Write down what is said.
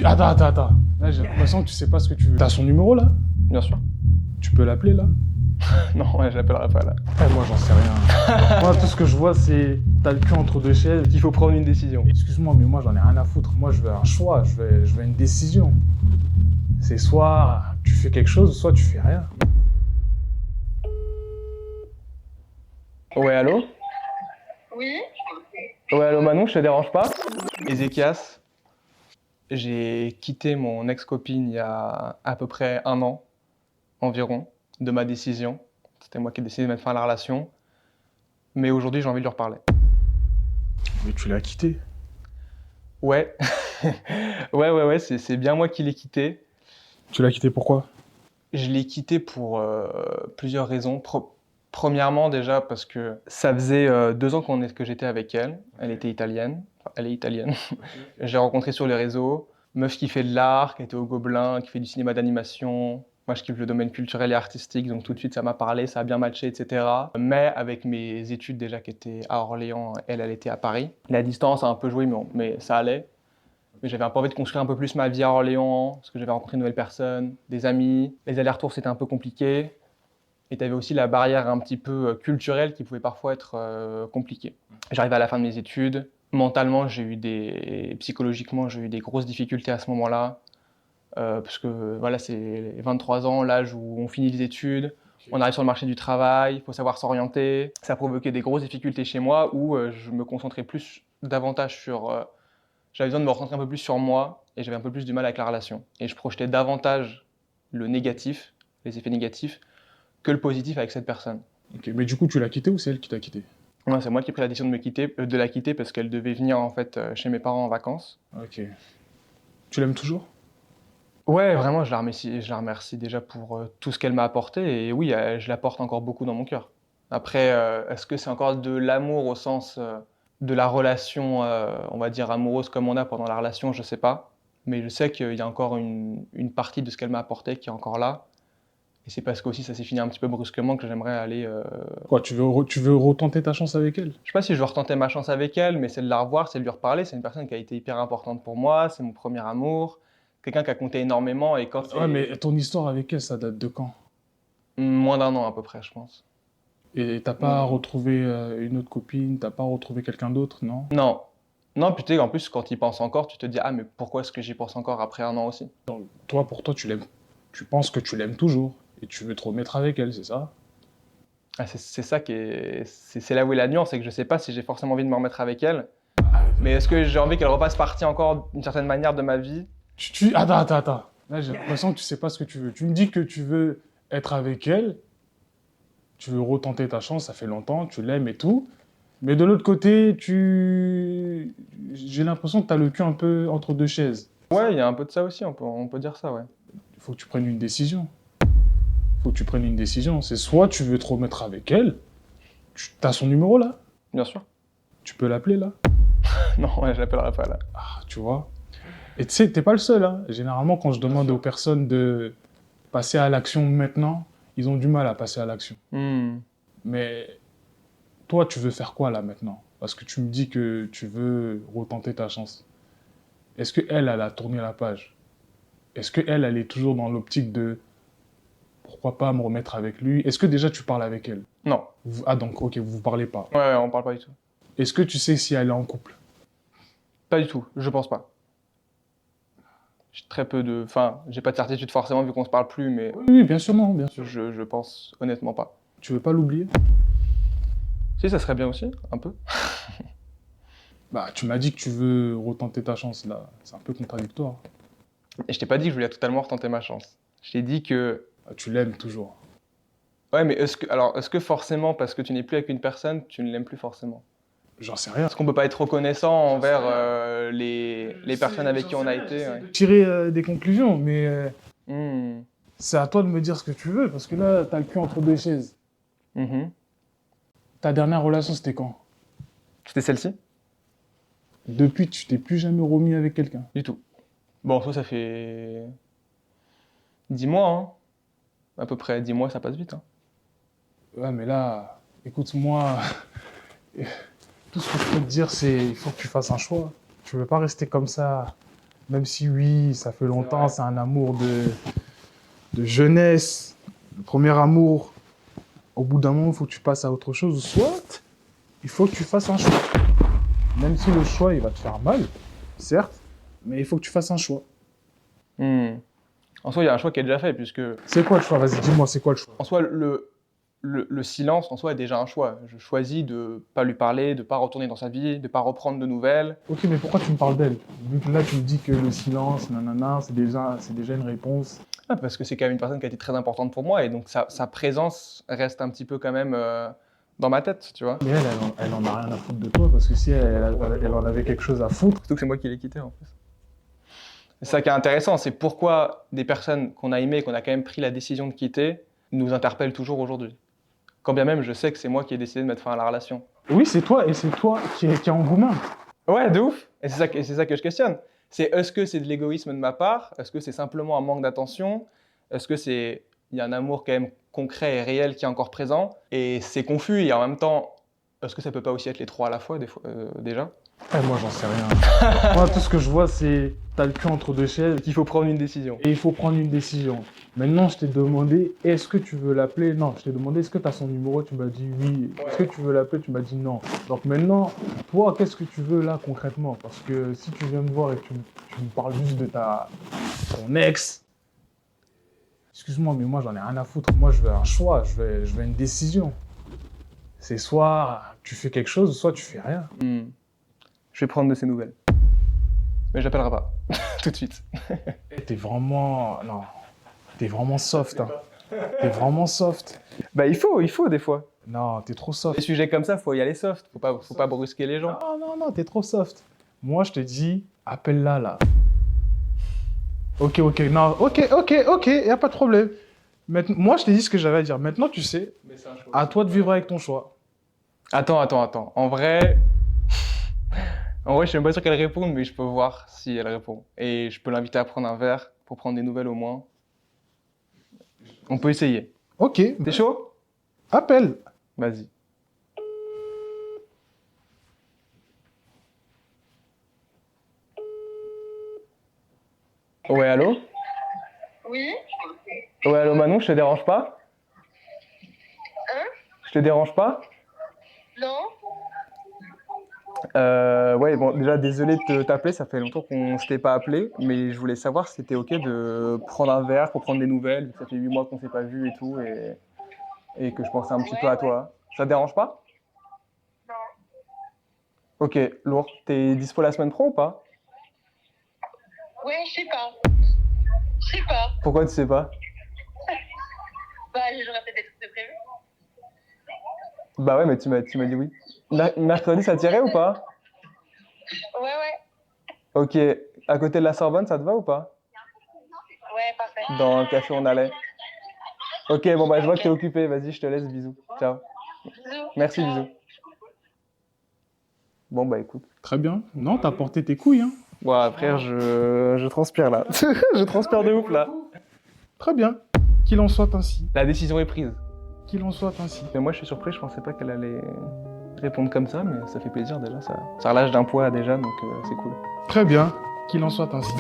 Attends. Là, j'ai l'impression que tu sais pas ce que tu veux. T'as son numéro, là? Bien sûr. Tu peux l'appeler, là? Non, ouais, je l'appellerai pas là. Moi, j'en sais rien. Moi, tout ce que je vois, c'est t'as le cul entre deux chaises. Il faut prendre une décision. Excuse-moi, mais moi, j'en ai rien à foutre. Moi, je veux un choix, je veux une décision. C'est soit tu fais quelque chose, soit tu fais rien. Ouais, allô? Oui, Ouais, allô Manon, je te dérange pas? Ézéchias, j'ai quitté mon ex-copine il y a à peu près 1 an, environ, de ma décision. C'était moi qui ai décidé de mettre fin à la relation. Mais aujourd'hui, j'ai envie de lui reparler. Mais tu l'as quitté. Ouais, ouais, c'est bien moi qui l'ai quitté. Tu l'as quitté pourquoi? Je l'ai quitté pour plusieurs raisons. Premièrement, déjà, parce que ça faisait 2 ans que j'étais avec elle. Elle était italienne. Enfin, elle est italienne. J'ai rencontré sur les réseaux. Meuf qui fait de l'art, qui était au Gobelin, qui fait du cinéma d'animation. Moi, je kiffe le domaine culturel et artistique, donc tout de suite, ça m'a parlé, ça a bien matché, etc. Mais avec mes études déjà qui étaient à Orléans, elle était à Paris. La distance a un peu joué, mais ça allait. Mais j'avais un peu envie de construire un peu plus ma vie à Orléans, parce que j'avais rencontré de nouvelles personnes, des amis. Les allers-retours, c'était un peu compliqué. Et tu avais aussi la barrière un petit peu culturelle qui pouvait parfois être compliquée. J'arrivais à la fin de mes études. Mentalement, psychologiquement, j'ai eu des grosses difficultés à ce moment-là. Parce que voilà, c'est les 23 ans, l'âge où on finit les études, on arrive sur le marché du travail, il faut savoir s'orienter. Ça a provoqué des grosses difficultés chez moi où je me concentrais davantage sur... j'avais besoin de me recentrer un peu plus sur moi et j'avais un peu plus du mal avec la relation. Et je projetais davantage le négatif, les effets négatifs, que le positif avec cette personne. Ok, mais du coup, tu l'as quitté ou c'est elle qui t'a quitté? Moi, c'est moi qui ai pris la décision de la quitter parce qu'elle devait venir en fait chez mes parents en vacances. Ok. Tu l'aimes toujours? Ouais, vraiment, je la remercie déjà pour tout ce qu'elle m'a apporté et oui, je la porte encore beaucoup dans mon cœur. Après, est-ce que c'est encore de l'amour au sens de la relation, on va dire amoureuse comme on a pendant la relation, je sais pas. Mais je sais qu'il y a encore une partie de ce qu'elle m'a apporté qui est encore là. Et c'est parce qu'aussi ça s'est fini un petit peu brusquement que j'aimerais aller. Quoi, tu veux retenter ta chance avec elle? Je sais pas si je vais retenter ma chance avec elle, mais c'est de la revoir, c'est de lui reparler. C'est une personne qui a été hyper importante pour moi, c'est mon premier amour. Quelqu'un qui a compté énormément et quand Ouais, mais ton histoire avec elle, ça date de quand? moins d'1 an à peu près, je pense. Et t'as pas Ouais. retrouvé une autre copine, t'as pas retrouvé quelqu'un d'autre, non? Non. Non, puis tu sais, en plus, quand tu y penses encore, tu te dis, ah, mais pourquoi est-ce que j'y pense encore après 1 an aussi? Toi, pour toi, tu l'aimes. Tu penses que tu l'aimes toujours et tu veux te remettre avec elle, c'est ça? Ah, c'est ça qui est. C'est là où est la nuance, c'est que je sais pas si j'ai forcément envie de me remettre avec elle. Mais est-ce que j'ai envie qu'elle repasse partie encore d'une certaine manière de ma vie? Attends. Là, j'ai l'impression que tu sais pas ce que tu veux. Tu me dis que tu veux être avec elle, tu veux retenter ta chance, ça fait longtemps, tu l'aimes et tout. Mais de l'autre côté, j'ai l'impression que tu as le cul un peu entre deux chaises. Ouais, il y a un peu de ça aussi, on peut dire ça, ouais. Il faut que tu prennes une décision. Faut que tu prennes une décision. C'est soit tu veux te remettre avec elle, tu as son numéro là, Bien sûr. tu peux l'appeler là. Non, ouais, je l'appellerai pas là. Ah, tu vois. Et tu sais, t'es pas le seul. Hein. Généralement, quand je demande aux personnes de passer à l'action maintenant, ils ont du mal à passer à l'action. Hmm. Mais toi, tu veux faire quoi là maintenant? Parce que tu me dis que tu veux retenter ta chance. Est-ce qu'elle, elle a tourné la page? Est-ce qu'elle, elle est toujours dans l'optique de pourquoi pas me remettre avec lui? Est-ce que déjà tu parles avec elle? Non. Ah donc, ok, vous parlez pas. Ouais, on parle pas du tout. Est-ce que tu sais si elle est en couple? Pas du tout, je pense pas. J'ai très peu de. Enfin, j'ai pas de certitude forcément vu qu'on se parle plus, mais Oui, bien sûr, non, bien sûr. je pense honnêtement pas. Tu veux pas l'oublier? Si, ça serait bien aussi, un peu. Bah, tu m'as dit que tu veux retenter ta chance là. C'est un peu contradictoire. Et je t'ai pas dit que je voulais totalement retenter ma chance. Je t'ai dit que. Ah, tu l'aimes toujours. Ouais, mais est-ce que forcément, parce que tu n'es plus avec une personne, tu ne l'aimes plus forcément? J'en sais rien. Est-ce qu'on peut pas être reconnaissant envers les personnes avec qui on a été? Ouais. Tirer des conclusions, mais Hmm. c'est à toi de me dire ce que tu veux, parce que là, t'as le cul entre deux chaises. Mhm. Ta dernière relation, c'était quand? C'était celle-ci? Depuis, tu t'es plus jamais remis avec quelqu'un. Du tout. Bon, ça fait 10 mois, hein. À peu près 10 mois, ça passe vite, hein. Ouais, mais là, écoute-moi, tout ce que je peux te dire, c'est il faut que tu fasses un choix. Tu veux pas rester comme ça Même si oui, ça fait longtemps, c'est un amour de jeunesse, le premier amour. Au bout d'un moment, il faut que tu passes à autre chose. Soit, il faut que tu fasses un choix. Même si le choix, il va te faire mal, certes, mais il faut que tu fasses un choix. Hmm. En soi, il y a un choix qui est déjà fait, puisque C'est quoi le choix? Vas-y, dis-moi, c'est quoi le choix? en soi, le silence en soi est déjà un choix. Je choisis de pas lui parler, de pas retourner dans sa vie, de pas reprendre de nouvelles. Ok, mais pourquoi tu me parles d'elle? Vu que là, tu me dis que le silence, nanana, c'est déjà une réponse. Ah, parce que c'est quand même une personne qui a été très importante pour moi, et donc sa présence reste un petit peu quand même dans ma tête, tu vois. Mais elle en a rien à foutre de toi, parce que si elle en avait quelque chose à foutre. Surtout que c'est moi qui l'ai quitté en plus. C'est ça qui est intéressant, c'est pourquoi des personnes qu'on a aimées, qu'on a quand même pris la décision de quitter, nous interpellent toujours aujourd'hui. Quand bien même je sais que c'est moi qui ai décidé de mettre fin à la relation. Oui, c'est toi, et c'est toi qui est en gourmand. Ouais, de ouf. Et c'est ça que je questionne. Est-ce que c'est de l'égoïsme de ma part? Est-ce que c'est simplement un manque d'attention? Est-ce que il y a un amour quand même concret et réel qui est encore présent? Et c'est confus, et en même temps, est-ce que ça peut pas aussi être les trois à la fois, déjà? Moi, j'en sais rien. Moi, tout ce que je vois, c'est t'as le cul entre deux chaises Qu'il faut prendre une décision. et il faut prendre une décision. Maintenant, je t'ai demandé, est-ce que tu veux l'appeler? Non, je t'ai demandé, est-ce que tu as son numéro? Tu m'as dit oui. Est-ce que tu veux l'appeler? Tu m'as dit non. Donc maintenant, toi, qu'est-ce que tu veux là concrètement? Parce que si tu viens me voir et que tu me parles juste de ton ex, excuse-moi, mais moi, j'en ai rien à foutre. Moi, je veux un choix, je veux une décision. C'est soit tu fais quelque chose, soit tu fais rien. Je vais prendre de ses nouvelles. Mais j'appellerai pas. Tout de suite. Et t'es vraiment... Non. T'es vraiment soft, hein. T'es vraiment soft. Bah il faut des fois. Non, t'es trop soft. Des sujets comme ça, faut y aller soft. Faut pas brusquer les gens. Non, t'es trop soft. Moi, je te dis, appelle-la, là. Ok, non, ok, y a pas de problème. Moi, je t'ai dit ce que j'avais à dire. Maintenant, tu sais, à toi de vivre avec ton choix. Attends. En vrai, je suis même pas sûr qu'elle réponde, mais je peux voir si elle répond. Et je peux l'inviter à prendre un verre pour prendre des nouvelles au moins. On peut essayer. Ok, T'es chaud? appelle. Vas-y. Ouais, allô? Oui. Ouais, allô Manon, je te dérange pas? Hein? Je te dérange pas? Non. Ouais, bon, déjà, désolé de t'appeler, ça fait longtemps qu'on s'était pas appelé, mais je voulais savoir si c'était ok de prendre un verre pour prendre des nouvelles, vu que ça fait 8 mois qu'on s'est pas vu et tout, et que je pensais un petit peu à toi. Ça te dérange pas? Non. Ok, lourd. T'es dispo la semaine pro ou pas? Ouais, je sais pas. Je sais pas. Pourquoi tu sais pas? Bah, j'aurais peut-être des trucs de prévu. Bah ouais, mais tu m'as dit oui. Mercredi, ça t'irait ou pas? Ouais. Ok, à côté de la Sorbonne, ça te va ou pas? Ouais, parfait. Dans le café où on allait. Ok, bon bah je vois que t'es occupé, vas-y, je te laisse, bisous. Ciao. Bisous. Merci, Ciao. bisous. Bon bah écoute. Très bien. Non, t'as porté tes couilles, hein. Ouais, frère, je transpire là. Je transpire de ouf là. Très bien. Qu'il en soit ainsi. La décision est prise. Qu'il en soit ainsi. Mais moi je suis surpris, je pensais pas qu'elle allait répondre comme ça, mais ça fait plaisir déjà, ça relâche d'un poids déjà, donc c'est cool. Très bien. Qu'il en soit ainsi.